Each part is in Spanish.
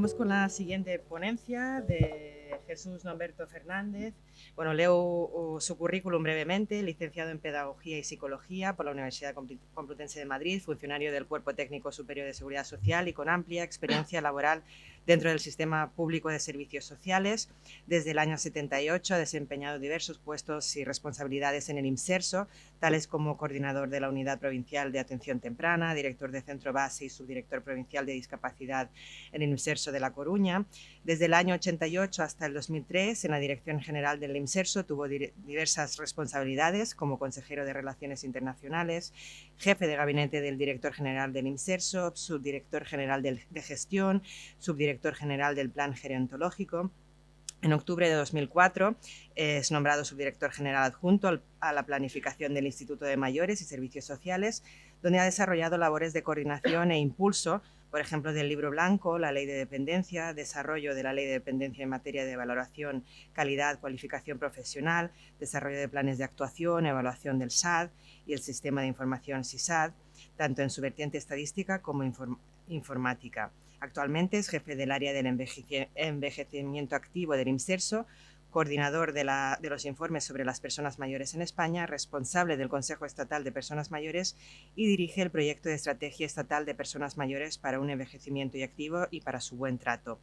Vamos con la siguiente ponencia de Jesús Norberto Fernández. Bueno, leo su currículum brevemente: licenciado en Pedagogía y Psicología por la Universidad Complutense de Madrid, funcionario del Cuerpo Técnico Superior de Seguridad Social y con amplia experiencia laboral dentro del sistema público de servicios sociales. Desde el año 78 ha desempeñado diversos puestos y responsabilidades en el IMSERSO, tales como coordinador de la Unidad Provincial de Atención Temprana, director de Centro Base y subdirector provincial de Discapacidad en el IMSERSO de La Coruña. Desde el año 88 hasta el 2003, en la Dirección General del IMSERSO tuvo diversas responsabilidades como consejero de Relaciones Internacionales, jefe de gabinete del director general del IMSERSO, subdirector general de Gestión, subdirector general del Plan Gerontológico. En octubre de 2004 es nombrado subdirector general adjunto a la planificación del Instituto de Mayores y Servicios Sociales, donde ha desarrollado labores de coordinación e impulso, por ejemplo, del Libro Blanco, la Ley de Dependencia, desarrollo de la Ley de Dependencia en materia de valoración, calidad, cualificación profesional, desarrollo de planes de actuación, evaluación del SAD y el Sistema de Información SISAD, tanto en su vertiente estadística como informática. Actualmente es jefe del área del envejecimiento activo del IMSERSO, coordinador de los informes sobre las personas mayores en España, responsable del Consejo Estatal de Personas Mayores y dirige el proyecto de Estrategia Estatal de Personas Mayores para un envejecimiento activo y para su buen trato.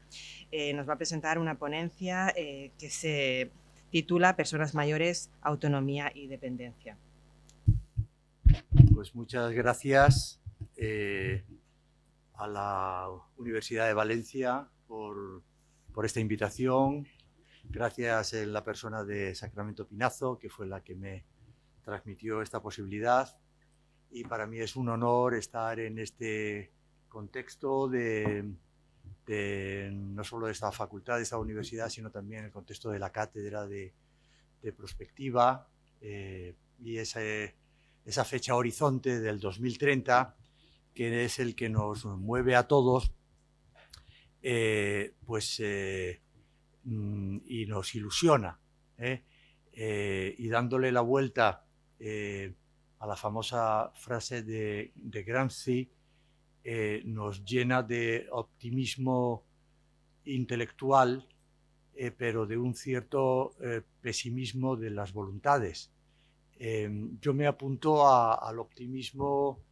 Nos va a presentar una ponencia que se titula Personas Mayores, Autonomía y Dependencia. Pues muchas gracias a la Universidad de Valencia por esta invitación. Gracias en la persona de Sacramento Pinazo, que fue la que me transmitió esta posibilidad. Y para mí es un honor estar en este contexto no solo de esta facultad, de esta universidad, sino también en el contexto de la cátedra de prospectiva y esa fecha horizonte del 2030, que es el que nos mueve a todos, y nos ilusiona, y dándole la vuelta a la famosa frase de Gramsci, nos llena de optimismo intelectual, pero de un cierto pesimismo de las voluntades. Yo me apunto al optimismo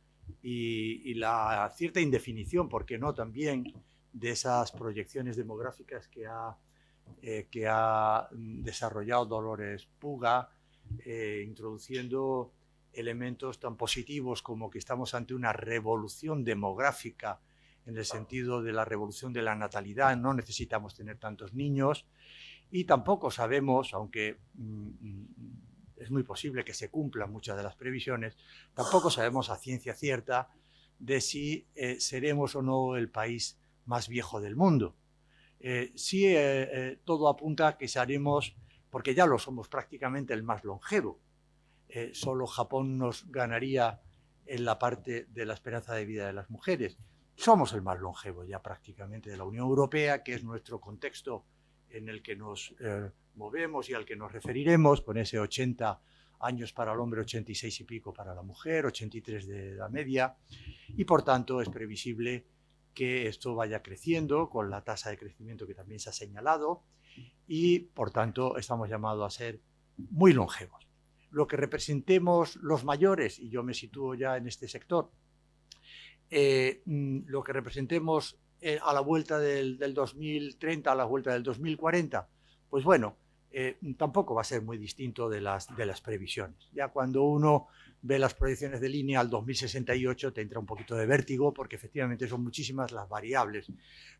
y la cierta indefinición, ¿por qué no?, también de esas proyecciones demográficas que ha desarrollado Dolores Puga, introduciendo elementos tan positivos como que estamos ante una revolución demográfica en el sentido de la revolución de la natalidad. No necesitamos tener tantos niños y tampoco sabemos, aunque es muy posible que se cumplan muchas de las previsiones, tampoco sabemos a ciencia cierta de si seremos o no el país más viejo del mundo. Sí, todo apunta a que seremos, porque ya lo somos prácticamente, el más longevo. Solo Japón nos ganaría en la parte de la esperanza de vida de las mujeres. Somos el más longevo ya prácticamente de la Unión Europea, que es nuestro contexto en el que nos movemos y al que nos referiremos, con ese 80 años para el hombre, 86 y pico para la mujer, 83 de edad media, y por tanto es previsible que esto vaya creciendo con la tasa de crecimiento que también se ha señalado, y por tanto estamos llamados a ser muy longevos. Lo que representemos los mayores, y yo me sitúo ya en este sector, lo que representemos a la vuelta del 2030, a la vuelta del 2040, pues bueno, tampoco va a ser muy distinto de las previsiones. Ya cuando uno ve las proyecciones de línea al 2068 te entra un poquito de vértigo, porque efectivamente son muchísimas las variables.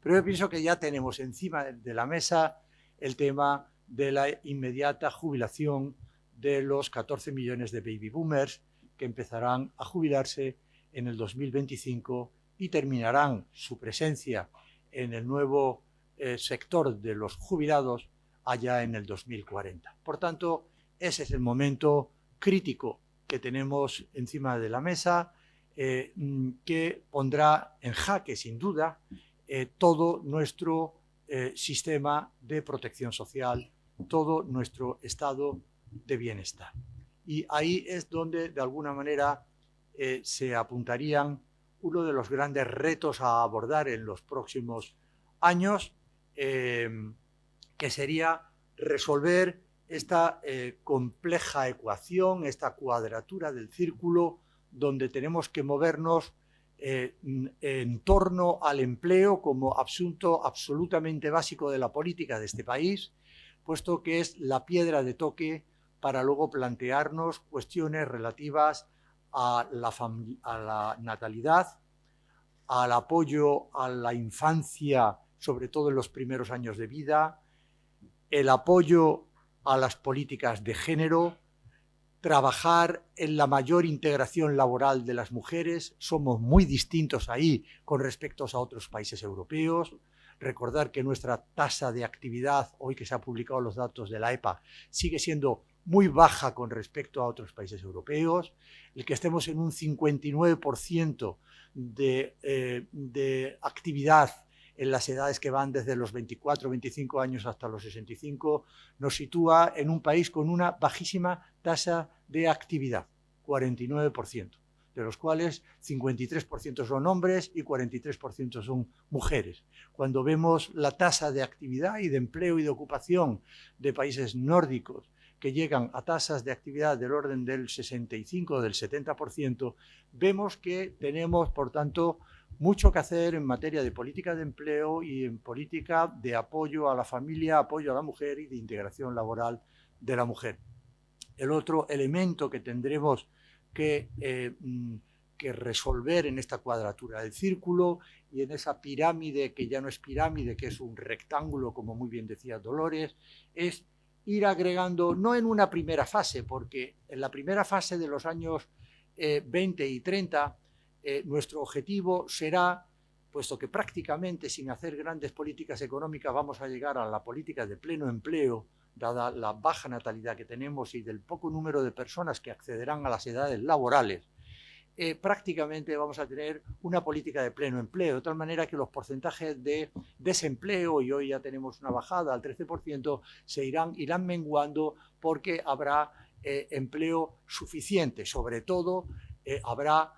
Pero yo pienso que ya tenemos encima de la mesa el tema de la inmediata jubilación de los 14 millones de baby boomers que empezarán a jubilarse en el 2025 y terminarán su presencia en el nuevo sector de los jubilados allá en el 2040. Por tanto, ese es el momento crítico que tenemos encima de la mesa, que pondrá en jaque, sin duda, todo nuestro sistema de protección social, todo nuestro estado de bienestar. Y ahí es donde, de alguna manera, se apuntarían uno de los grandes retos a abordar en los próximos años, que sería resolver esta compleja ecuación, esta cuadratura del círculo, donde tenemos que movernos en torno al empleo como asunto absolutamente básico de la política de este país, puesto que es la piedra de toque para luego plantearnos cuestiones relativas a la natalidad, al apoyo a la infancia, sobre todo en los primeros años de vida, el apoyo a las políticas de género, trabajar en la mayor integración laboral de las mujeres. Somos muy distintos ahí con respecto a otros países europeos. Recordar que nuestra tasa de actividad, hoy que se han publicado los datos de la EPA, sigue siendo muy baja con respecto a otros países europeos. El que estemos en un 59% de actividad en las edades que van desde los 24, 25 años hasta los 65, nos sitúa en un país con una bajísima tasa de actividad, 49%, de los cuales 53% son hombres y 43% son mujeres. Cuando vemos la tasa de actividad y de empleo y de ocupación de países nórdicos, que llegan a tasas de actividad del orden del 65 o del 70%, vemos que tenemos, por tanto, mucho que hacer en materia de política de empleo y en política de apoyo a la familia, apoyo a la mujer y de integración laboral de la mujer. El otro elemento que tendremos que resolver en esta cuadratura del círculo y en esa pirámide, que ya no es pirámide, que es un rectángulo, como muy bien decía Dolores, es ir agregando, no en una primera fase, porque en la primera fase de los años 20 y 30, nuestro objetivo será, puesto que prácticamente sin hacer grandes políticas económicas vamos a llegar a la política de pleno empleo, dada la baja natalidad que tenemos y del poco número de personas que accederán a las edades laborales, prácticamente vamos a tener una política de pleno empleo, de tal manera que los porcentajes de desempleo, y hoy ya tenemos una bajada al 13%, irán menguando porque habrá empleo suficiente. Sobre todo habrá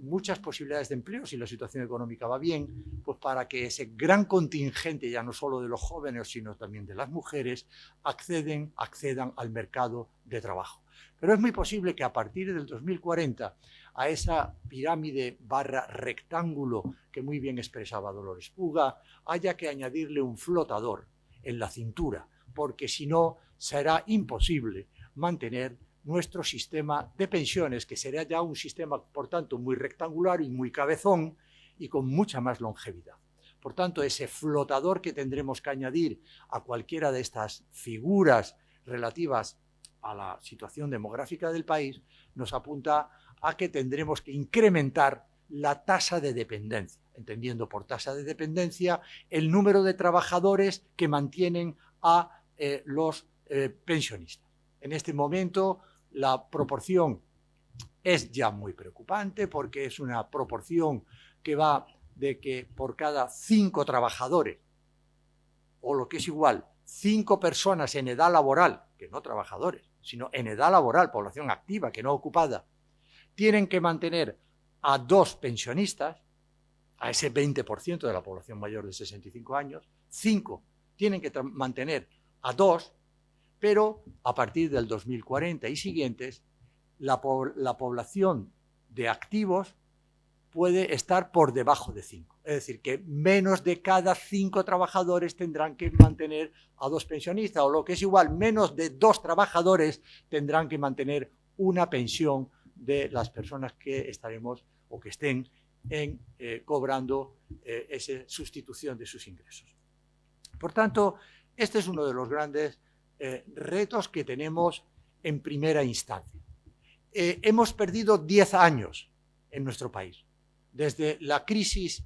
muchas posibilidades de empleo, si la situación económica va bien, pues para que ese gran contingente, ya no solo de los jóvenes, sino también de las mujeres, accedan al mercado de trabajo. Pero es muy posible que a partir del 2040, a esa pirámide barra rectángulo que muy bien expresaba Dolores Puga, haya que añadirle un flotador en la cintura, porque si no será imposible mantener nuestro sistema de pensiones, que será ya un sistema, por tanto, muy rectangular y muy cabezón y con mucha más longevidad. Por tanto, ese flotador que tendremos que añadir a cualquiera de estas figuras relativas a la situación demográfica del país nos apunta a que tendremos que incrementar la tasa de dependencia, entendiendo por tasa de dependencia el número de trabajadores que mantienen a los pensionistas. En este momento la proporción es ya muy preocupante, porque es una proporción que va de que por cada 5 trabajadores, o lo que es igual, 5 personas en edad laboral, que no trabajadores, sino en edad laboral, población activa, que no ocupada, tienen que mantener a 2 pensionistas, a ese 20% de la población mayor de 65 años, 5 tienen que mantener a 2, pero a partir del 2040 y siguientes, la población de activos puede estar por debajo de 5. Es decir, que menos de cada 5 trabajadores tendrán que mantener a 2 pensionistas, o lo que es igual, menos de 2 trabajadores tendrán que mantener una pensión de las personas que estaremos o que estén cobrando esa sustitución de sus ingresos. Por tanto, este es uno de los grandes retos que tenemos en primera instancia. Hemos perdido 10 años en nuestro país, desde la crisis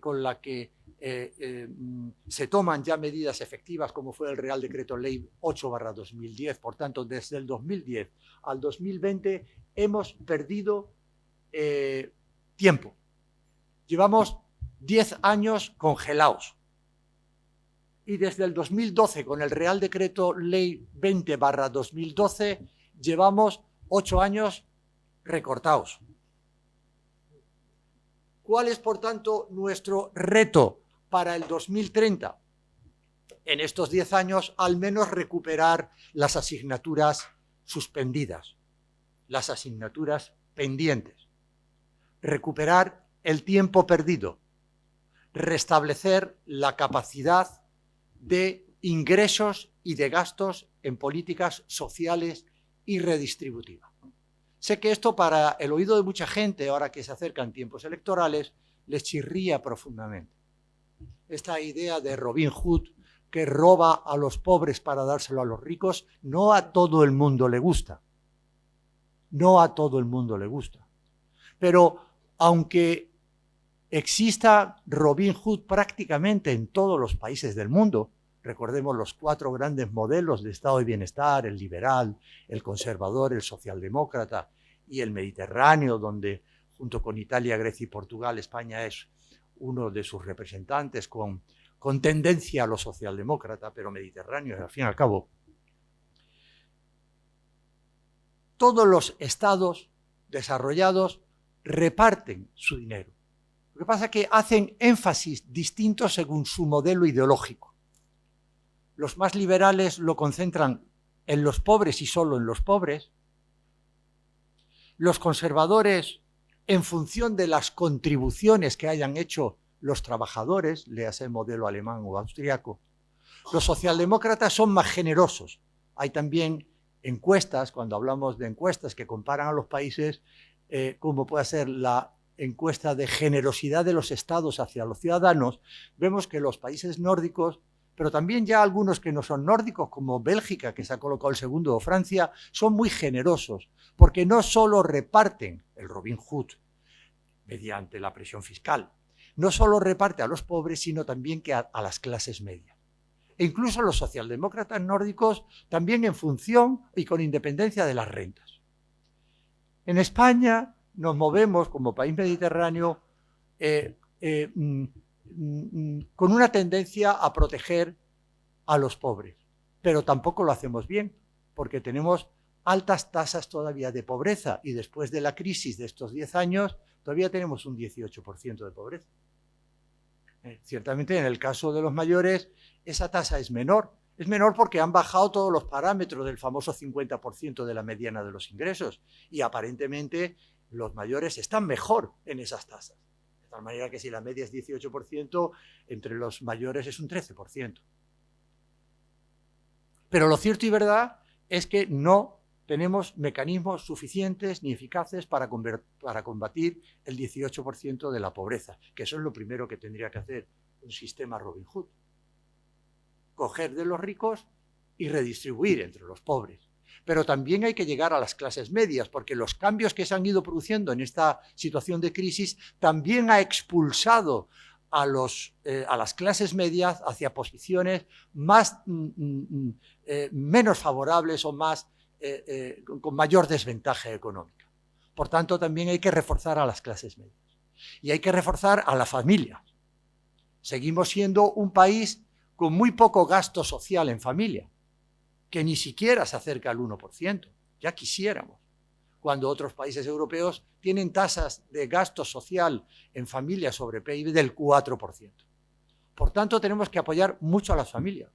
con la que se toman ya medidas efectivas, como fue el Real Decreto Ley 8/2010. Por tanto, desde el 2010 al 2020 hemos perdido tiempo. Llevamos 10 años congelados. Y desde el 2012, con el Real Decreto Ley 20/2012, llevamos 8 años recortados. ¿Cuál es, por tanto, nuestro reto para el 2030? En estos 10 años, al menos recuperar las asignaturas suspendidas, las asignaturas pendientes, recuperar el tiempo perdido, restablecer la capacidad de ingresos y de gastos en políticas sociales y redistributivas. Sé que esto para el oído de mucha gente, ahora que se acercan tiempos electorales, les chirría profundamente. Esta idea de Robin Hood, que roba a los pobres para dárselo a los ricos, no a todo el mundo le gusta. No a todo el mundo le gusta. Pero aunque exista Robin Hood prácticamente en todos los países del mundo, recordemos los 4 grandes modelos de estado de bienestar, el liberal, el conservador, el socialdemócrata y el mediterráneo, donde junto con Italia, Grecia y Portugal, España es uno de sus representantes con tendencia a lo socialdemócrata, pero mediterráneo, al fin y al cabo. Todos los estados desarrollados reparten su dinero. Lo que pasa es que hacen énfasis distintos según su modelo ideológico. Los más liberales lo concentran en los pobres y solo en los pobres. Los conservadores, en función de las contribuciones que hayan hecho los trabajadores, léase el modelo alemán o austriaco. Los socialdemócratas son más generosos. Hay también encuestas, cuando hablamos de encuestas que comparan a los países, como puede ser la encuesta de generosidad de los estados hacia los ciudadanos, vemos que los países nórdicos, pero también ya algunos que no son nórdicos, como Bélgica, que se ha colocado el segundo, o Francia, son muy generosos, porque no solo reparten el Robin Hood mediante la presión fiscal, no solo reparte a los pobres, sino también que a las clases medias. E incluso los socialdemócratas nórdicos también en función y con independencia de las rentas. En España nos movemos como país mediterráneo con una tendencia a proteger a los pobres, pero tampoco lo hacemos bien, porque tenemos altas tasas todavía de pobreza y después de la crisis de estos 10 años todavía tenemos un 18% de pobreza. Ciertamente en el caso de los mayores esa tasa es menor porque han bajado todos los parámetros del famoso 50% de la mediana de los ingresos y aparentemente los mayores están mejor en esas tasas. De tal manera que si la media es 18%, entre los mayores es un 13%. Pero lo cierto y verdad es que no tenemos mecanismos suficientes ni eficaces para combatir el 18% de la pobreza, que eso es lo primero que tendría que hacer un sistema Robin Hood. Coger de los ricos y redistribuir entre los pobres. Pero también hay que llegar a las clases medias, porque los cambios que se han ido produciendo en esta situación de crisis también ha expulsado a las clases medias hacia posiciones menos favorables o con mayor desventaja económica. Por tanto, también hay que reforzar a las clases medias. Y hay que reforzar a la familia. Seguimos siendo un país con muy poco gasto social en familia, que ni siquiera se acerca al 1%. Ya quisiéramos. Cuando otros países europeos tienen tasas de gasto social en familia sobre PIB del 4%. Por tanto, tenemos que apoyar mucho a las familias.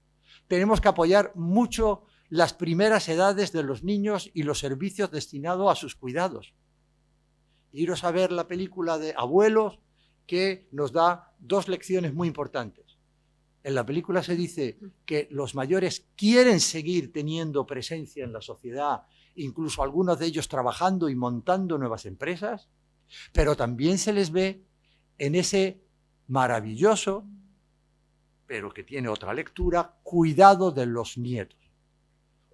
Tenemos que apoyar mucho las primeras edades de los niños y los servicios destinados a sus cuidados. Iros a ver la película de Abuelos, que nos da 2 lecciones muy importantes. En la película se dice que los mayores quieren seguir teniendo presencia en la sociedad, incluso algunos de ellos trabajando y montando nuevas empresas, pero también se les ve en ese maravilloso, pero que tiene otra lectura, cuidado de los nietos.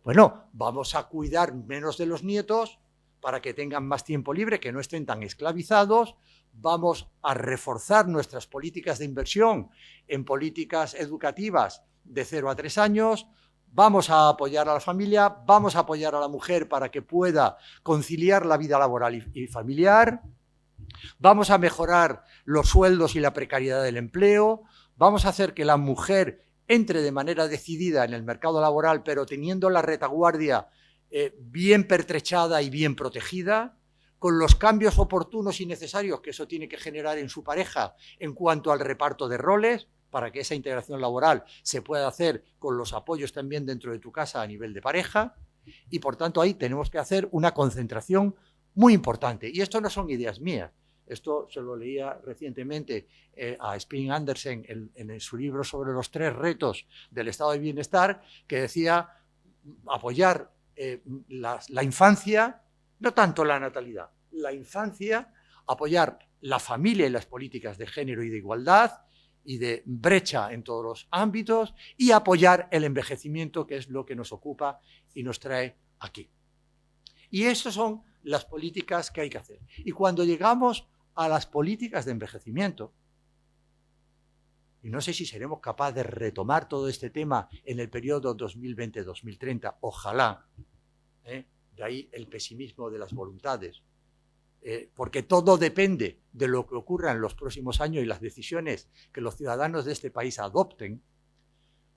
Bueno, vamos a cuidar menos de los nietos para que tengan más tiempo libre, que no estén tan esclavizados. Vamos a reforzar nuestras políticas de inversión en políticas educativas de 0 a 3 años, vamos a apoyar a la familia, vamos a apoyar a la mujer para que pueda conciliar la vida laboral y familiar, vamos a mejorar los sueldos y la precariedad del empleo, vamos a hacer que la mujer entre de manera decidida en el mercado laboral, pero teniendo la retaguardia bien pertrechada y bien protegida. con los cambios oportunos y necesarios que eso tiene que generar en su pareja en cuanto al reparto de roles, para que esa integración laboral se pueda hacer con los apoyos también dentro de tu casa a nivel de pareja, y por tanto ahí tenemos que hacer una concentración muy importante. Y esto no son ideas mías, esto se lo leía recientemente a Spring Andersen en su libro sobre los 3 retos del estado de bienestar, que decía apoyar la infancia, no tanto la natalidad, la infancia, apoyar la familia y las políticas de género y de igualdad y de brecha en todos los ámbitos, y apoyar el envejecimiento, que es lo que nos ocupa y nos trae aquí. Y esas son las políticas que hay que hacer. Y cuando llegamos a las políticas de envejecimiento, y no sé si seremos capaces de retomar todo este tema en el periodo 2020-2030, ojalá, de ahí el pesimismo de las voluntades, porque todo depende de lo que ocurra en los próximos años y las decisiones que los ciudadanos de este país adopten,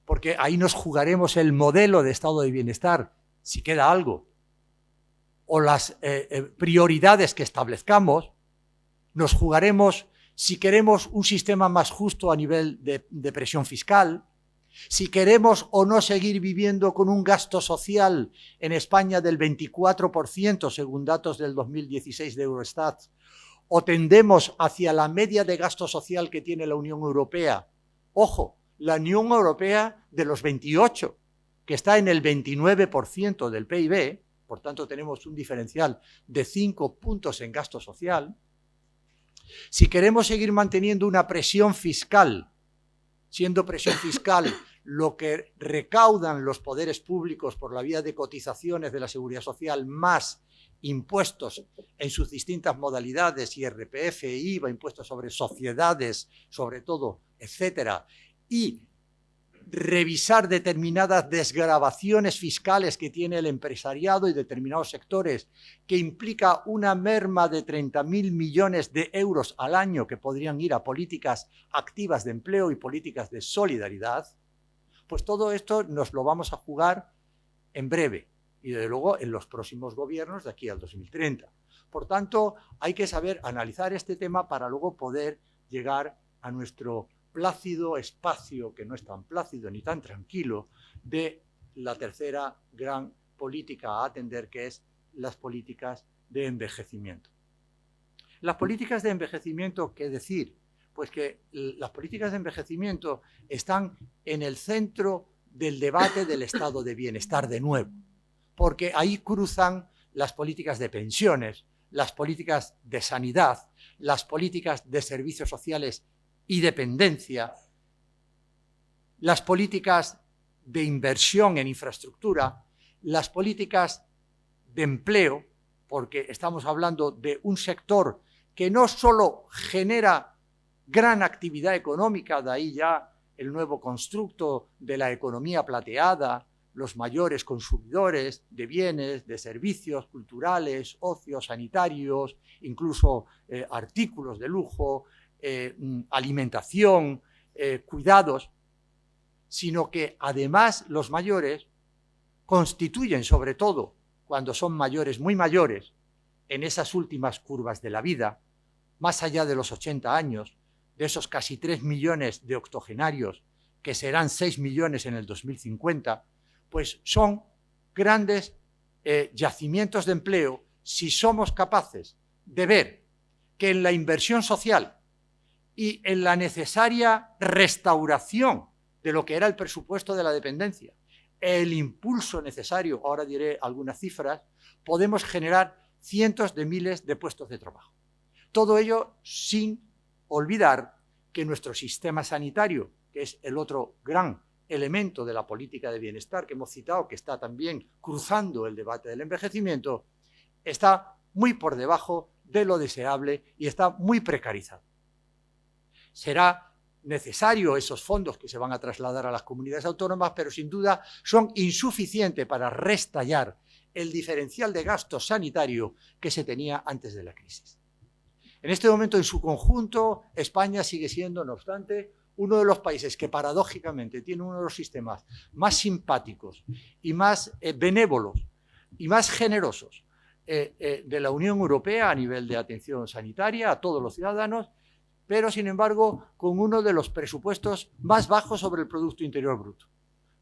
porque ahí nos jugaremos el modelo de estado de bienestar, si queda algo, o las prioridades que establezcamos, nos jugaremos si queremos un sistema más justo a nivel de presión fiscal, si queremos o no seguir viviendo con un gasto social en España del 24%, según datos del 2016 de Eurostat, o tendemos hacia la media de gasto social que tiene la Unión Europea. Ojo, la Unión Europea de los 28, que está en el 29% del PIB, por tanto tenemos un diferencial de 5 puntos en gasto social. Si queremos seguir manteniendo una presión fiscal, siendo presión fiscal lo que recaudan los poderes públicos por la vía de cotizaciones de la Seguridad Social más impuestos en sus distintas modalidades, IRPF, IVA, impuestos sobre sociedades, sobre todo, etcétera, y revisar determinadas desgravaciones fiscales que tiene el empresariado y determinados sectores, que implica una merma de 30.000 millones de euros al año que podrían ir a políticas activas de empleo y políticas de solidaridad, pues todo esto nos lo vamos a jugar en breve y desde luego en los próximos gobiernos de aquí al 2030. Por tanto, hay que saber analizar este tema para luego poder llegar a nuestro plácido espacio, que no es tan plácido ni tan tranquilo, de la tercera gran política a atender, que es las políticas de envejecimiento. Las políticas de envejecimiento, ¿qué decir? Pues que las políticas de envejecimiento están en el centro del debate del estado de bienestar de nuevo, porque ahí cruzan las políticas de pensiones, las políticas de sanidad, las políticas de servicios sociales y dependencia, las políticas de inversión en infraestructura, las políticas de empleo, porque estamos hablando de un sector que no solo genera gran actividad económica, de ahí ya el nuevo constructo de la economía plateada, los mayores consumidores de bienes, de servicios culturales, ocios, sanitarios, incluso artículos de lujo, alimentación, cuidados, sino que además los mayores constituyen, sobre todo cuando son mayores, muy mayores, en esas últimas curvas de la vida, más allá de los 80 años, de esos casi 3 millones de octogenarios, que serán 6 millones en el 2050, pues son grandes yacimientos de empleo si somos capaces de ver que en la inversión social y en la necesaria restauración de lo que era el presupuesto de la dependencia, el impulso necesario, ahora diré algunas cifras, podemos generar cientos de miles de puestos de trabajo. Todo ello sin olvidar que nuestro sistema sanitario, que es el otro gran elemento de la política de bienestar que hemos citado, que está también cruzando el debate del envejecimiento, está muy por debajo de lo deseable y está muy precarizado. Será necesario esos fondos que se van a trasladar a las comunidades autónomas, pero sin duda son insuficientes para restallar el diferencial de gasto sanitario que se tenía antes de la crisis. En este momento, en su conjunto, España sigue siendo, no obstante, uno de los países que paradójicamente tiene uno de los sistemas más simpáticos y más benévolos y más generosos de la Unión Europea a nivel de atención sanitaria a todos los ciudadanos, pero sin embargo con uno de los presupuestos más bajos sobre el Producto Interior Bruto,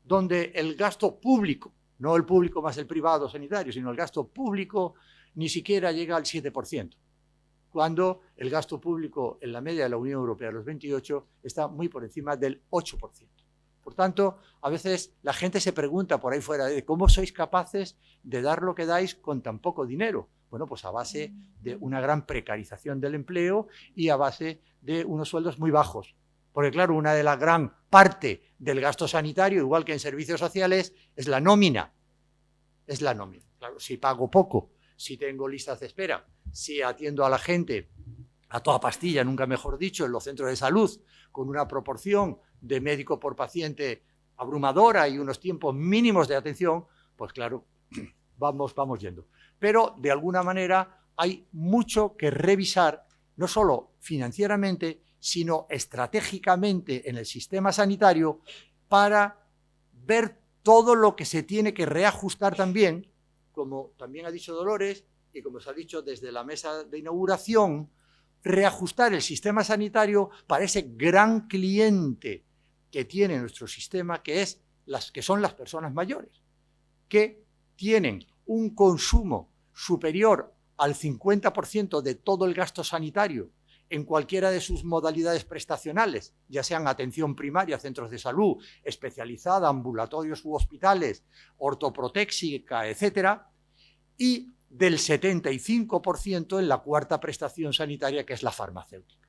donde el gasto público, no el público más el privado sanitario, sino el gasto público ni siquiera llega al 7%, cuando el gasto público en la media de la Unión Europea, los 28, está muy por encima del 8%. Por tanto, a veces la gente se pregunta por ahí fuera de cómo sois capaces de dar lo que dais con tan poco dinero. Bueno, pues a base de una gran precarización del empleo y a base de unos sueldos muy bajos. Porque claro, una de la gran parte del gasto sanitario, igual que en servicios sociales, es la nómina. Es la nómina. Claro, si pago poco, si tengo listas de espera, si atiendo a la gente a toda pastilla, nunca mejor dicho, en los centros de salud, con una proporción de médico por paciente abrumadora y unos tiempos mínimos de atención, pues claro, vamos yendo. Pero de alguna manera hay mucho que revisar, no solo financieramente, sino estratégicamente en el sistema sanitario, para ver todo lo que se tiene que reajustar también, como también ha dicho Dolores y como se ha dicho desde la mesa de inauguración, reajustar el sistema sanitario para ese gran cliente que tiene nuestro sistema, que son las personas mayores, que tienen un consumo superior al 50% de todo el gasto sanitario en cualquiera de sus modalidades prestacionales, ya sean atención primaria, centros de salud, especializada, ambulatorios u hospitales, ortoprotéxica, etcétera, y del 75% en la cuarta prestación sanitaria, que es la farmacéutica.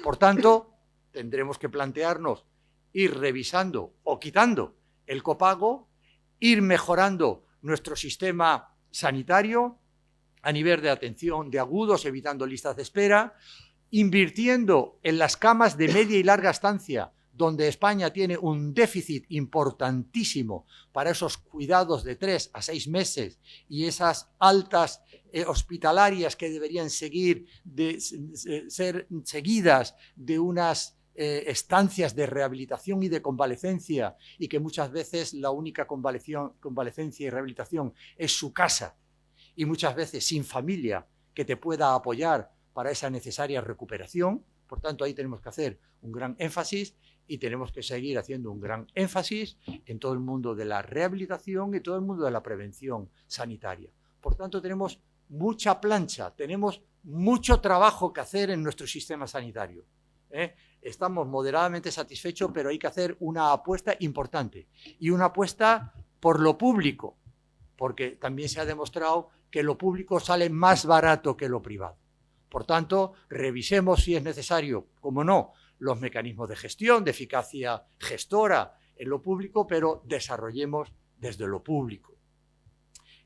Por tanto, tendremos que plantearnos ir revisando o quitando el copago, ir mejorando nuestro sistema sanitario a nivel de atención de agudos, evitando listas de espera, invirtiendo en las camas de media y larga estancia, donde España tiene un déficit importantísimo para esos cuidados de 3 a 6 meses y esas altas hospitalarias que deberían ser seguidas de unas estancias de rehabilitación y de convalecencia, y que muchas veces la única convalecencia y rehabilitación es su casa, y muchas veces sin familia que te pueda apoyar para esa necesaria recuperación. Por tanto, ahí tenemos que hacer un gran énfasis y tenemos que seguir haciendo un gran énfasis en todo el mundo de la rehabilitación y todo el mundo de la prevención sanitaria. Por tanto, tenemos mucha plancha, tenemos mucho trabajo que hacer en nuestro sistema sanitario. Estamos moderadamente satisfechos, pero hay que hacer una apuesta importante y una apuesta por lo público, porque también se ha demostrado que lo público sale más barato que lo privado. Por tanto, revisemos si es necesario, como no, los mecanismos de gestión, de eficacia gestora en lo público, pero desarrollemos desde lo público.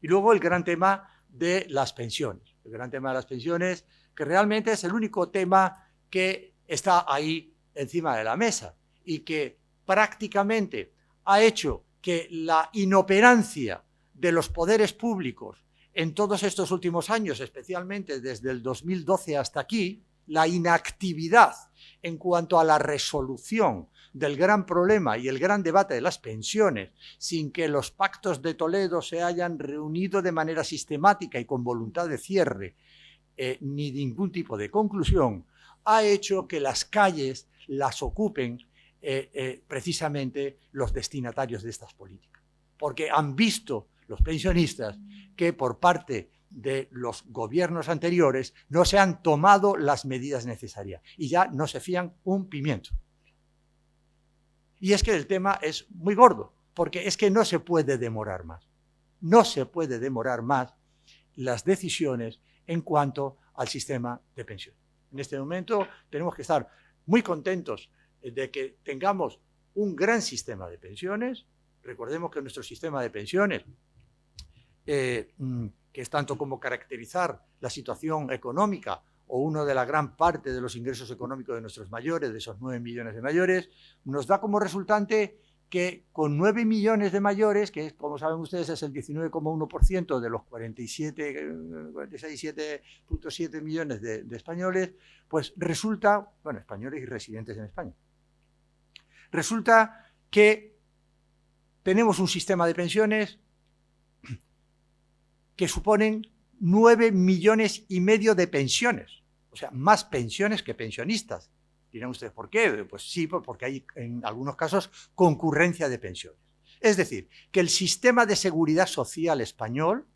Y luego el gran tema de las pensiones. El gran tema de las pensiones, que realmente es el único tema que está ahí encima de la mesa y que prácticamente ha hecho que la inoperancia de los poderes públicos en todos estos últimos años, especialmente desde el 2012 hasta aquí, la inactividad en cuanto a la resolución del gran problema y el gran debate de las pensiones, sin que los pactos de Toledo se hayan reunido de manera sistemática y con voluntad de cierre, ni ningún tipo de conclusión, ha hecho que las calles las ocupen precisamente los destinatarios de estas políticas, porque han visto los pensionistas que por parte de los gobiernos anteriores no se han tomado las medidas necesarias y ya no se fían un pimiento. Y es que el tema es muy gordo, porque es que no se puede demorar más. No se puede demorar más las decisiones en cuanto al sistema de pensiones. En este momento tenemos que estar muy contentos de que tengamos un gran sistema de pensiones. Recordemos que nuestro sistema de pensiones, que es tanto como caracterizar la situación económica o uno de la gran parte de los ingresos económicos de nuestros mayores, de esos 9 millones de mayores, nos da como resultante que con 9 millones de mayores, que como saben ustedes es el 19,1% de los 46,7 millones de españoles, pues resulta, bueno, españoles y residentes en España, resulta que tenemos un sistema de pensiones que suponen 9,5 millones de pensiones. O sea, más pensiones que pensionistas. Dirán ustedes, ¿por qué? Pues sí, porque hay en algunos casos concurrencia de pensiones. Es decir, que el sistema de seguridad social español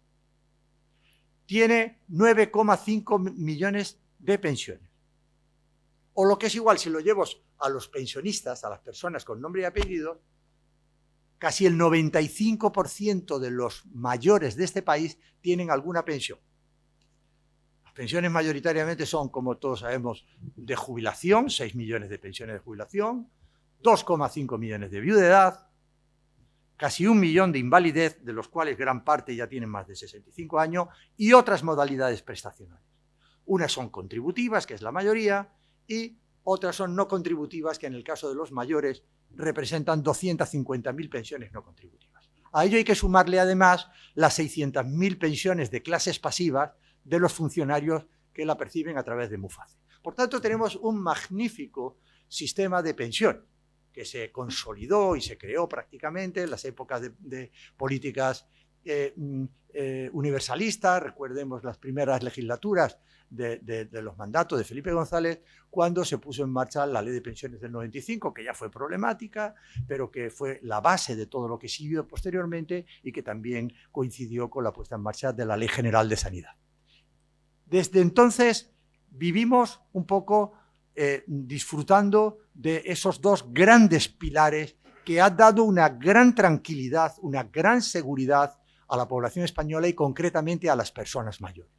tiene 9,5 millones de pensiones. O lo que es igual, si lo llevo a los pensionistas, a las personas con nombre y apellido, casi el 95% de los mayores de este país tienen alguna pensión. Las pensiones mayoritariamente son, como todos sabemos, de jubilación, 6 millones de pensiones de jubilación, 2,5 millones de viudedad, casi 1 millón de invalidez, de los cuales gran parte ya tienen más de 65 años, y otras modalidades prestacionales. Unas son contributivas, que es la mayoría, y otras son no contributivas, que en el caso de los mayores representan 250.000 pensiones no contributivas. A ello hay que sumarle además las 600.000 pensiones de clases pasivas de los funcionarios que la perciben a través de MUFACE. Por tanto, tenemos un magnífico sistema de pensión que se consolidó y se creó prácticamente en las épocas de políticas universalistas. Recordemos las primeras legislaturas de los mandatos de Felipe González, cuando se puso en marcha la ley de pensiones del 95, que ya fue problemática, pero que fue la base de todo lo que siguió posteriormente y que también coincidió con la puesta en marcha de la Ley General de Sanidad. Desde entonces vivimos un poco disfrutando de esos dos grandes pilares que han dado una gran tranquilidad, una gran seguridad a la población española y concretamente a las personas mayores.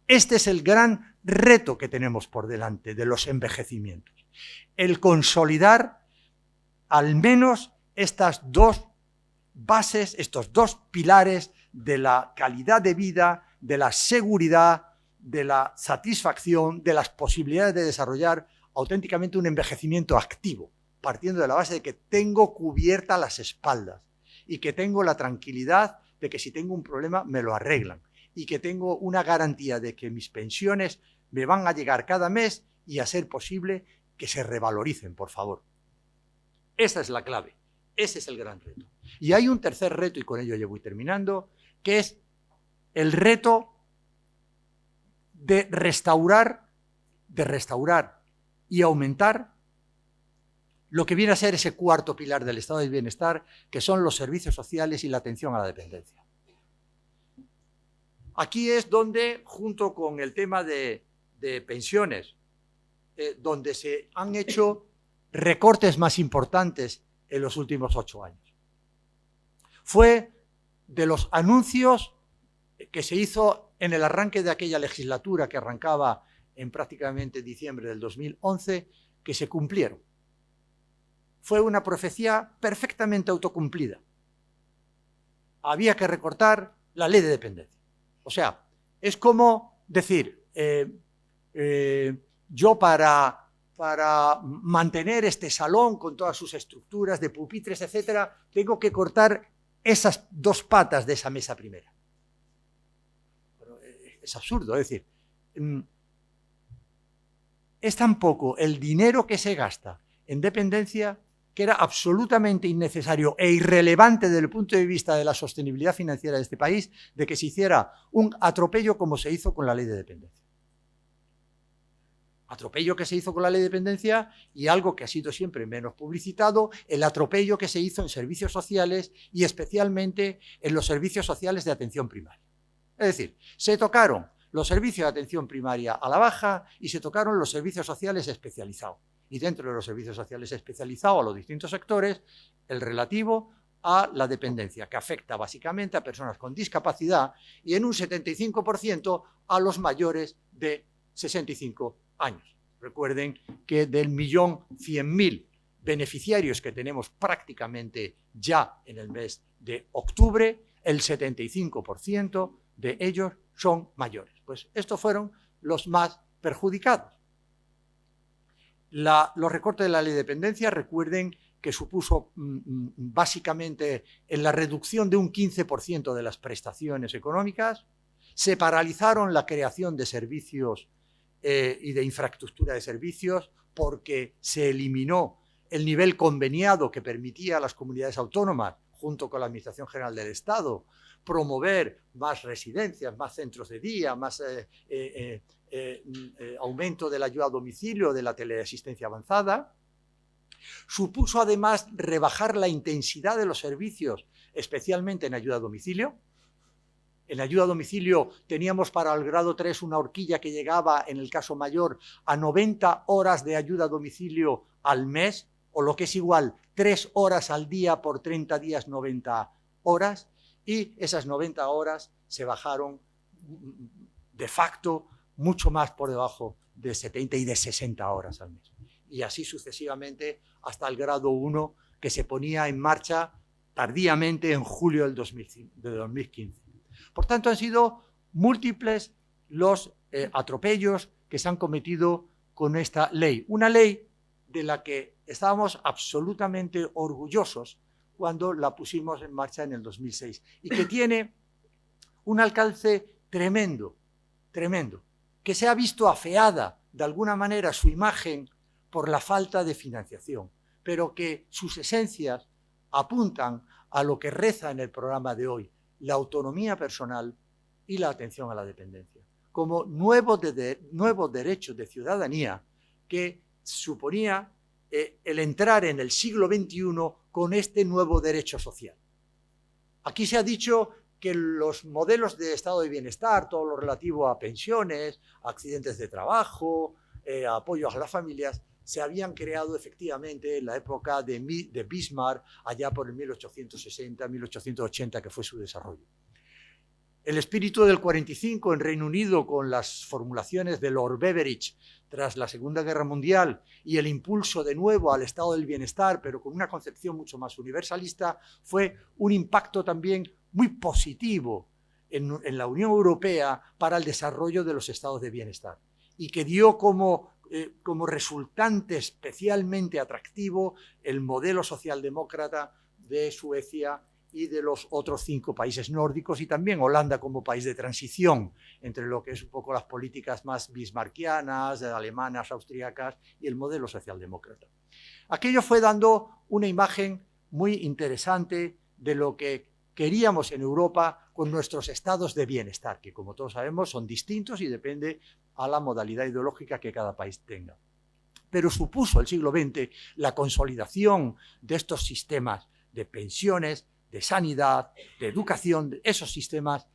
Este es el gran reto que tenemos por delante de los envejecimientos. El consolidar al menos estas dos bases, estos dos pilares de la calidad de vida, de la seguridad, de la satisfacción, de las posibilidades de desarrollar auténticamente un envejecimiento activo, partiendo de la base de que tengo cubiertas las espaldas y que tengo la tranquilidad de que si tengo un problema me lo arreglan y que tengo una garantía de que mis pensiones me van a llegar cada mes y a ser posible que se revaloricen, por favor. Esa es la clave, ese es el gran reto. Y hay un tercer reto, y con ello ya voy terminando, que es el reto de restaurar y aumentar lo que viene a ser ese cuarto pilar del estado del bienestar, que son los servicios sociales y la atención a la dependencia. Aquí es donde, junto con el tema de pensiones, donde se han hecho recortes más importantes en los últimos 8 años. Fue de los anuncios que se hizo en el arranque de aquella legislatura que arrancaba en prácticamente diciembre del 2011, que se cumplieron. Fue una profecía perfectamente autocumplida. Había que recortar la ley de dependencia. O sea, es como decir, yo para mantener este salón con todas sus estructuras de pupitres, etcétera, tengo que cortar esas dos patas de esa mesa primera. Pero es absurdo, es decir, es tan poco el dinero que se gasta en dependencia que era absolutamente innecesario e irrelevante desde el punto de vista de la sostenibilidad financiera de este país, de que se hiciera un atropello como se hizo con la ley de dependencia. Atropello que se hizo con la ley de dependencia y algo que ha sido siempre menos publicitado, el atropello que se hizo en servicios sociales y especialmente en los servicios sociales de atención primaria. Es decir, se tocaron los servicios de atención primaria a la baja y se tocaron los servicios sociales especializados. Y dentro de los servicios sociales especializados a los distintos sectores, el relativo a la dependencia, que afecta básicamente a personas con discapacidad y en un 75% a los mayores de 65 años. Recuerden que del 1.100.000 beneficiarios que tenemos prácticamente ya en el mes de octubre, el 75% de ellos son mayores. Pues estos fueron los más perjudicados. Los recortes de la ley de dependencia, recuerden que supuso básicamente en la reducción de un 15% de las prestaciones económicas, se paralizaron la creación de servicios y de infraestructura de servicios porque se eliminó el nivel conveniado que permitía a las comunidades autónomas, junto con la Administración General del Estado, promover más residencias, más centros de día, más aumento de la ayuda a domicilio, de la teleasistencia avanzada. Supuso además rebajar la intensidad de los servicios, especialmente en ayuda a domicilio. En ayuda a domicilio teníamos para el grado 3 una horquilla que llegaba, en el caso mayor, a 90 horas de ayuda a domicilio al mes, o lo que es igual, 3 horas al día por 30 días, 90 horas, y esas 90 horas se bajaron de facto mucho más por debajo de 70 y de 60 horas al mes. Y así sucesivamente hasta el grado 1, que se ponía en marcha tardíamente en julio del 2015. Por tanto, han sido múltiples los atropellos que se han cometido con esta ley. Una ley de la que estábamos absolutamente orgullosos cuando la pusimos en marcha en el 2006 y que tiene un alcance tremendo, tremendo, que se ha visto afeada de alguna manera su imagen por la falta de financiación, pero que sus esencias apuntan a lo que reza en el programa de hoy: la autonomía personal y la atención a la dependencia, como nuevos derechos de ciudadanía que suponía el entrar en el siglo XXI con este nuevo derecho social. Aquí se ha dicho que los modelos de estado de bienestar, todo lo relativo a pensiones, accidentes de trabajo, apoyos a las familias, se habían creado efectivamente en la época de Bismarck, allá por el 1860-1880, que fue su desarrollo. El espíritu del 45 en Reino Unido, con las formulaciones de Lord Beveridge tras la Segunda Guerra Mundial y el impulso de nuevo al estado del bienestar, pero con una concepción mucho más universalista, fue un impacto también muy positivo en la Unión Europea para el desarrollo de los estados de bienestar, y que dio como resultante especialmente atractivo el modelo socialdemócrata de Suecia y de los otros 5 países nórdicos, y también Holanda como país de transición entre lo que es un poco las políticas más bismarckianas, alemanas, austríacas, y el modelo socialdemócrata. Aquello fue dando una imagen muy interesante de lo que queríamos en Europa con nuestros estados de bienestar, que como todos sabemos son distintos y depende a la modalidad ideológica que cada país tenga. Pero supuso el siglo XX la consolidación de estos sistemas de pensiones, de sanidad, de educación, de esos sistemas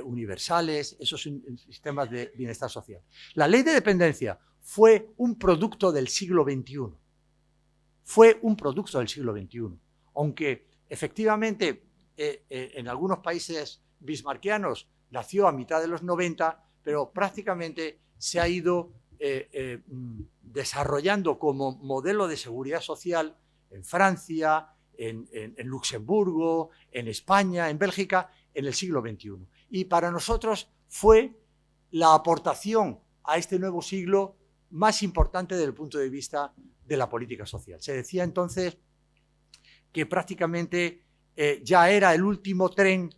universales, esos sistemas de bienestar social. La ley de dependencia fue un producto del siglo XXI. Fue un producto del siglo XXI. Aunque efectivamente en algunos países bismarckianos nació a mitad de los 90, pero prácticamente se ha ido desarrollando como modelo de seguridad social en Francia, en Luxemburgo, en España, en Bélgica, en el siglo XXI. Y para nosotros fue la aportación a este nuevo siglo más importante desde el punto de vista de la política social. Se decía entonces que prácticamente ya era el último tren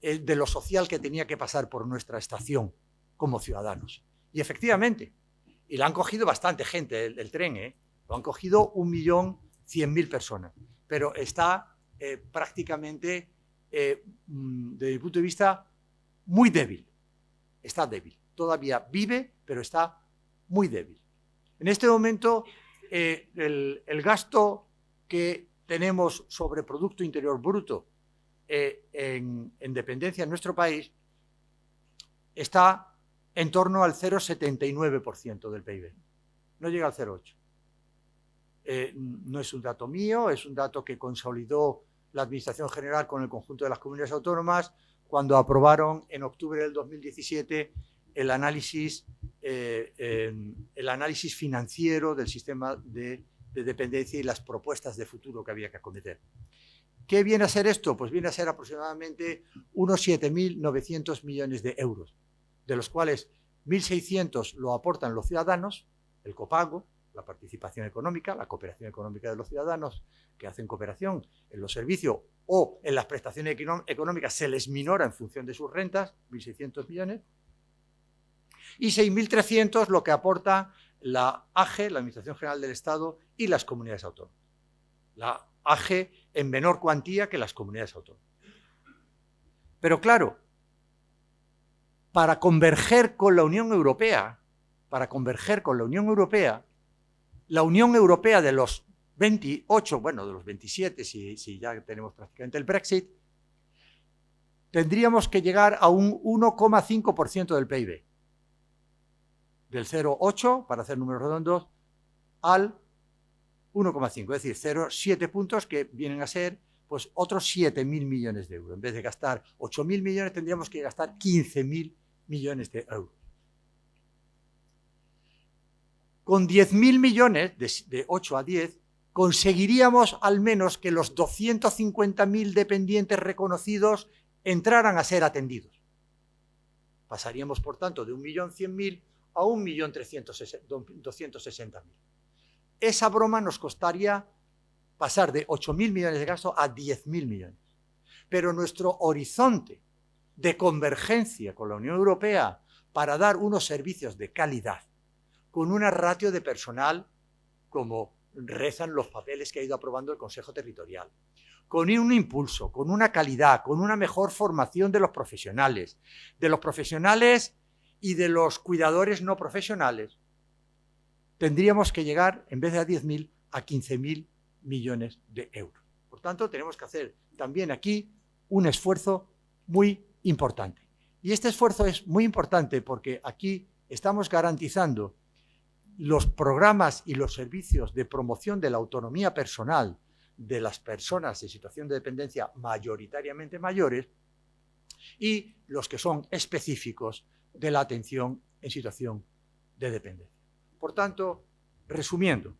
de lo social que tenía que pasar por nuestra estación como ciudadanos. Y efectivamente, y lo han cogido bastante gente el tren, lo han cogido 1.100.000 personas, pero está prácticamente, desde mi punto de vista, muy débil. Está débil. Todavía vive, pero está muy débil. En este momento, el gasto que tenemos sobre Producto Interior Bruto en dependencia en nuestro país está en torno al 0,79% del PIB. No llega al 0,8%. No es un dato mío, es un dato que consolidó la Administración General con el conjunto de las comunidades autónomas cuando aprobaron en octubre del 2017 el análisis financiero del sistema de dependencia y las propuestas de futuro que había que acometer. ¿Qué viene a ser esto? Pues viene a ser aproximadamente unos 7.900 millones de euros, de los cuales 1.600 lo aportan los ciudadanos, el copago, la participación económica, la cooperación económica de los ciudadanos que hacen cooperación en los servicios o en las prestaciones económicas se les minora en función de sus rentas, 1.600 millones, y 6.300 lo que aporta la AGE, la Administración General del Estado, y las comunidades autónomas. La AGE en menor cuantía que las comunidades autónomas. Pero claro, para converger con la Unión Europea, la Unión Europea de los 28, bueno, de los 27, si ya tenemos prácticamente el Brexit, tendríamos que llegar a un 1,5% del PIB. Del 0,8, para hacer números redondos, al 1,5, es decir, 0,7 puntos que vienen a ser pues otros 7.000 millones de euros. En vez de gastar 8.000 millones, tendríamos que gastar 15.000 millones de euros. Con 10.000 millones, de 8 a 10, conseguiríamos al menos que los 250.000 dependientes reconocidos entraran a ser atendidos. Pasaríamos, por tanto, de 1.100.000 a 1.260.000. Esa broma nos costaría pasar de 8.000 millones de gasto a 10.000 millones. Pero nuestro horizonte de convergencia con la Unión Europea para dar unos servicios de calidad, con una ratio de personal como rezan los papeles que ha ido aprobando el Consejo Territorial, con un impulso, con una calidad, con una mejor formación de los profesionales y de los cuidadores no profesionales, tendríamos que llegar, en vez de a 10.000, a 15.000 millones de euros. Por tanto, tenemos que hacer también aquí un esfuerzo muy importante. Y este esfuerzo es muy importante porque aquí estamos garantizando los programas y los servicios de promoción de la autonomía personal de las personas en situación de dependencia mayoritariamente mayores y los que son específicos de la atención en situación de dependencia. Por tanto, resumiendo,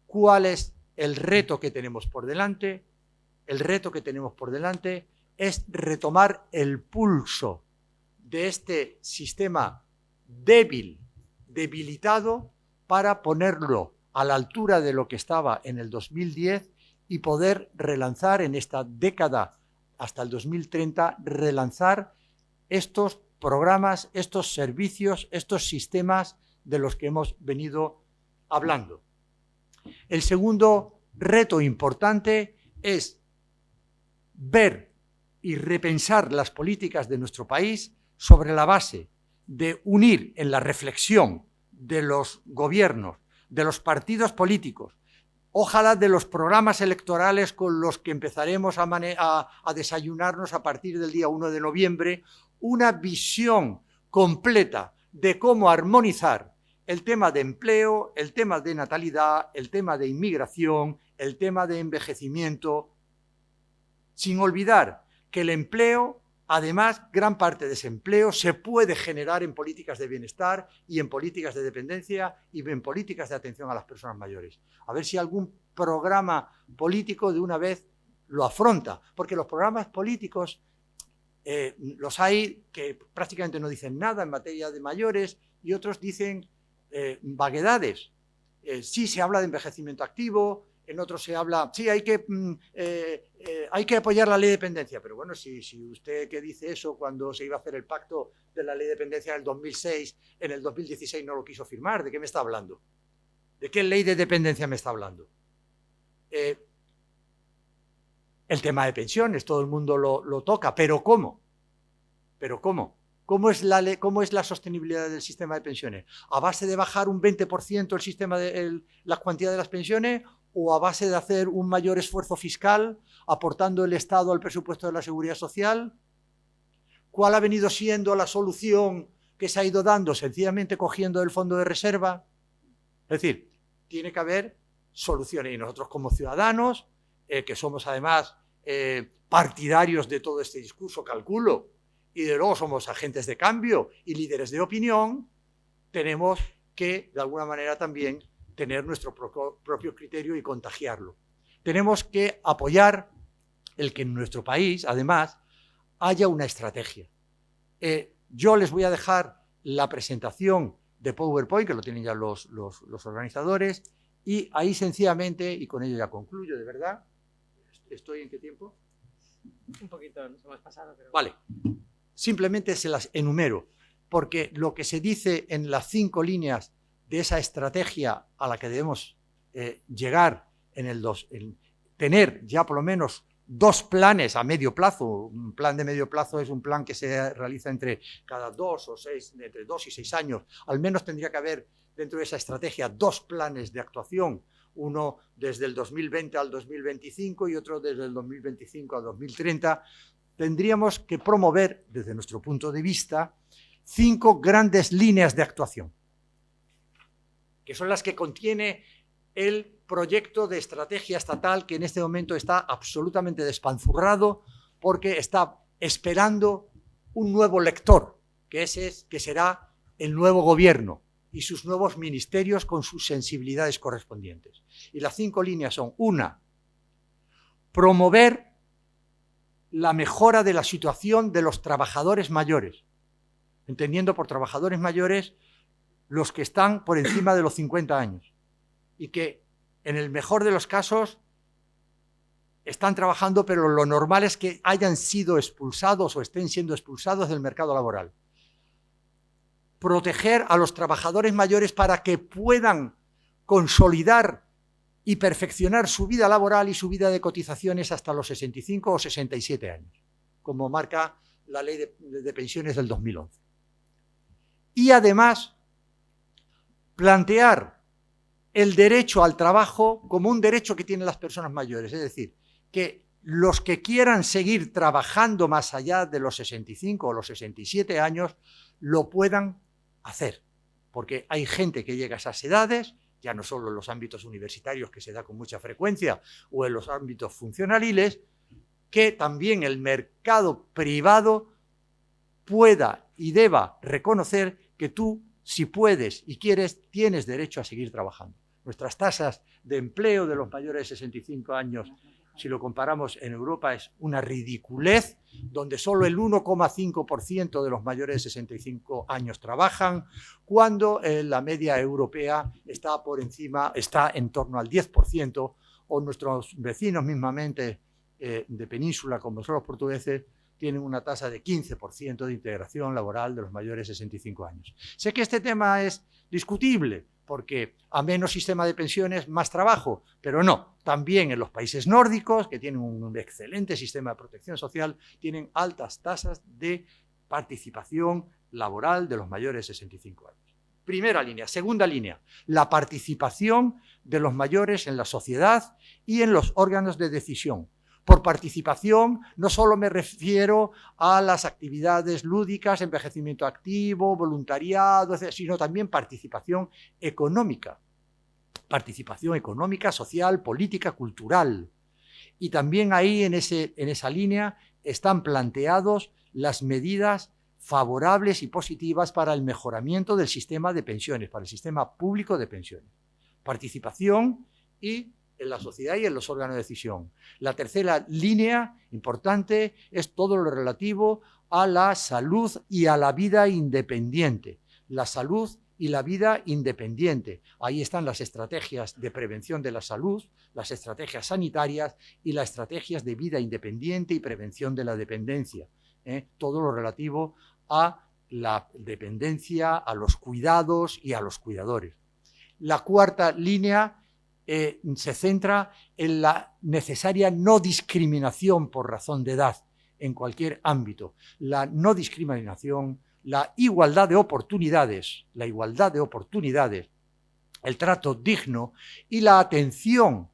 ¿cuál es el reto que tenemos por delante? El reto que tenemos por delante es retomar el pulso de este sistema debilitado, para ponerlo a la altura de lo que estaba en el 2010 y poder relanzar en esta década hasta el 2030, relanzar estos programas, estos servicios, estos sistemas de los que hemos venido hablando. El segundo reto importante es ver y repensar las políticas de nuestro país sobre la base de unir en la reflexión de los gobiernos, de los partidos políticos, ojalá de los programas electorales con los que empezaremos a desayunarnos a partir del día 1 de noviembre, una visión completa de cómo armonizar el tema de empleo, el tema de natalidad, el tema de inmigración, el tema de envejecimiento, sin olvidar que el empleo, además, gran parte de ese empleo se puede generar en políticas de bienestar y en políticas de dependencia y en políticas de atención a las personas mayores. A ver si algún programa político de una vez lo afronta, porque los programas políticos los hay que prácticamente no dicen nada en materia de mayores y otros dicen vaguedades. Sí se habla de envejecimiento activo, en otros se habla, sí, hay que apoyar la ley de dependencia, pero bueno, si usted que dice eso cuando se iba a hacer el pacto de la ley de dependencia en el 2006, en el 2016 no lo quiso firmar, ¿de qué me está hablando? ¿De qué ley de dependencia me está hablando? El tema de pensiones, todo el mundo lo toca, ¿pero cómo? ¿Pero cómo? ¿Cómo es la sostenibilidad del sistema de pensiones? ¿A base de bajar un 20% el sistema la cuantía de las pensiones o a base de hacer un mayor esfuerzo fiscal aportando el Estado al presupuesto de la Seguridad Social? ¿Cuál ha venido siendo la solución que se ha ido dando? Sencillamente cogiendo el fondo de reserva. Es decir, tiene que haber soluciones y nosotros como ciudadanos, que somos además partidarios de todo este discurso, calculo, y de luego somos agentes de cambio y líderes de opinión, tenemos que, de alguna manera, también tener nuestro propio criterio y contagiarlo. Tenemos que apoyar el que en nuestro país, además, haya una estrategia. Yo les voy a dejar la presentación de PowerPoint, que lo tienen ya los organizadores, y ahí sencillamente, y con ello ya concluyo, de verdad. ¿Estoy en qué tiempo? Un poquito, nos hemos pasado. Pero... Vale. Simplemente se las enumero, porque lo que se dice en las 5 líneas de esa estrategia a la que debemos llegar en tener ya por lo menos 2 planes a medio plazo. Un plan de medio plazo es un plan que se realiza entre 2 y 6 años. Al menos tendría que haber dentro de esa estrategia 2 planes de actuación, uno desde el 2020 al 2025 y otro desde el 2025 al 2030. Tendríamos que promover, desde nuestro punto de vista, 5 grandes líneas de actuación, que son las que contiene el proyecto de estrategia estatal, que en este momento está absolutamente despanzurrado porque está esperando un nuevo lector, que será el nuevo gobierno y sus nuevos ministerios con sus sensibilidades correspondientes. Y las 5 líneas son: 1, promover la mejora de la situación de los trabajadores mayores, entendiendo por trabajadores mayores los que están por encima de los 50 años y que en el mejor de los casos están trabajando, pero lo normal es que hayan sido expulsados o estén siendo expulsados del mercado laboral. Proteger a los trabajadores mayores para que puedan consolidar y perfeccionar su vida laboral y su vida de cotizaciones hasta los 65 o 67 años, como marca la Ley de Pensiones del 2011. Y además, plantear el derecho al trabajo como un derecho que tienen las personas mayores, es decir, que los que quieran seguir trabajando más allá de los 65 o los 67 años lo puedan hacer, porque hay gente que llega a esas edades, ya no solo en los ámbitos universitarios, que se da con mucha frecuencia, o en los ámbitos funcionariles, que también el mercado privado pueda y deba reconocer que tú, si puedes y quieres, tienes derecho a seguir trabajando. Nuestras tasas de empleo de los mayores de 65 años, si lo comparamos en Europa, es una ridiculez, donde solo el 1,5% de los mayores de 65 años trabajan, cuando la media europea está en torno al 10%, o nuestros vecinos mismamente de península, como son los portugueses, tienen una tasa de 15% de integración laboral de los mayores de 65 años. Sé que este tema es discutible, porque a menos sistema de pensiones, más trabajo, pero no. También en los países nórdicos, que tienen un excelente sistema de protección social, tienen altas tasas de participación laboral de los mayores de 65 años. Primera línea. Segunda línea, la participación de los mayores en la sociedad y en los órganos de decisión. Por participación no solo me refiero a las actividades lúdicas, envejecimiento activo, voluntariado, sino también participación económica. Participación económica, social, política, cultural. Y también ahí en esa línea están planteados las medidas favorables y positivas para el mejoramiento del sistema de pensiones, para el sistema público de pensiones. Participación y en la sociedad y en los órganos de decisión. La tercera línea importante es todo lo relativo a la salud y a la vida independiente. La salud y la vida independiente. Ahí están las estrategias de prevención de la salud, las estrategias sanitarias y las estrategias de vida independiente y prevención de la dependencia. Todo lo relativo a la dependencia, a los cuidados y a los cuidadores. La cuarta línea se centra en la necesaria no discriminación por razón de edad en cualquier ámbito. La no discriminación, la igualdad de oportunidades, el trato digno y la atención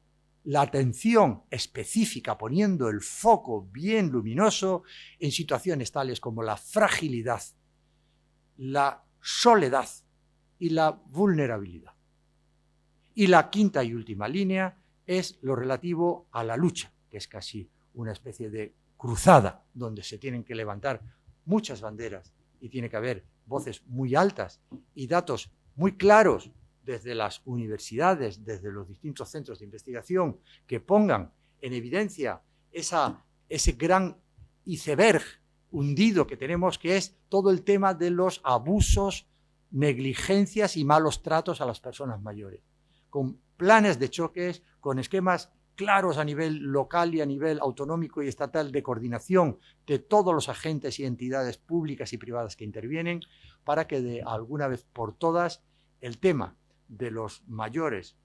específica, poniendo el foco bien luminoso en situaciones tales como la fragilidad, la soledad y la vulnerabilidad. Y la quinta y última línea es lo relativo a la lucha, que es casi una especie de cruzada, donde se tienen que levantar muchas banderas y tiene que haber voces muy altas y datos muy claros desde las universidades, desde los distintos centros de investigación, que pongan en evidencia ese gran iceberg hundido que tenemos, que es todo el tema de los abusos, negligencias y malos tratos a las personas mayores, con planes de choques, con esquemas claros a nivel local y a nivel autonómico y estatal de coordinación de todos los agentes y entidades públicas y privadas que intervienen, para que de alguna vez por todas el tema de los mayores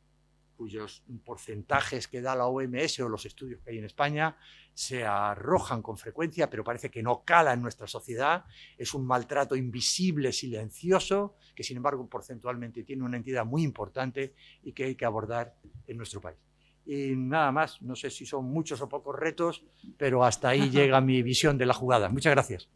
cuyos porcentajes que da la OMS o los estudios que hay en España se arrojan con frecuencia, pero parece que no cala en nuestra sociedad. Es un maltrato invisible, silencioso, que sin embargo porcentualmente tiene una entidad muy importante y que hay que abordar en nuestro país. Y nada más, no sé si son muchos o pocos retos, pero hasta ahí llega mi visión de la jugada. Muchas gracias.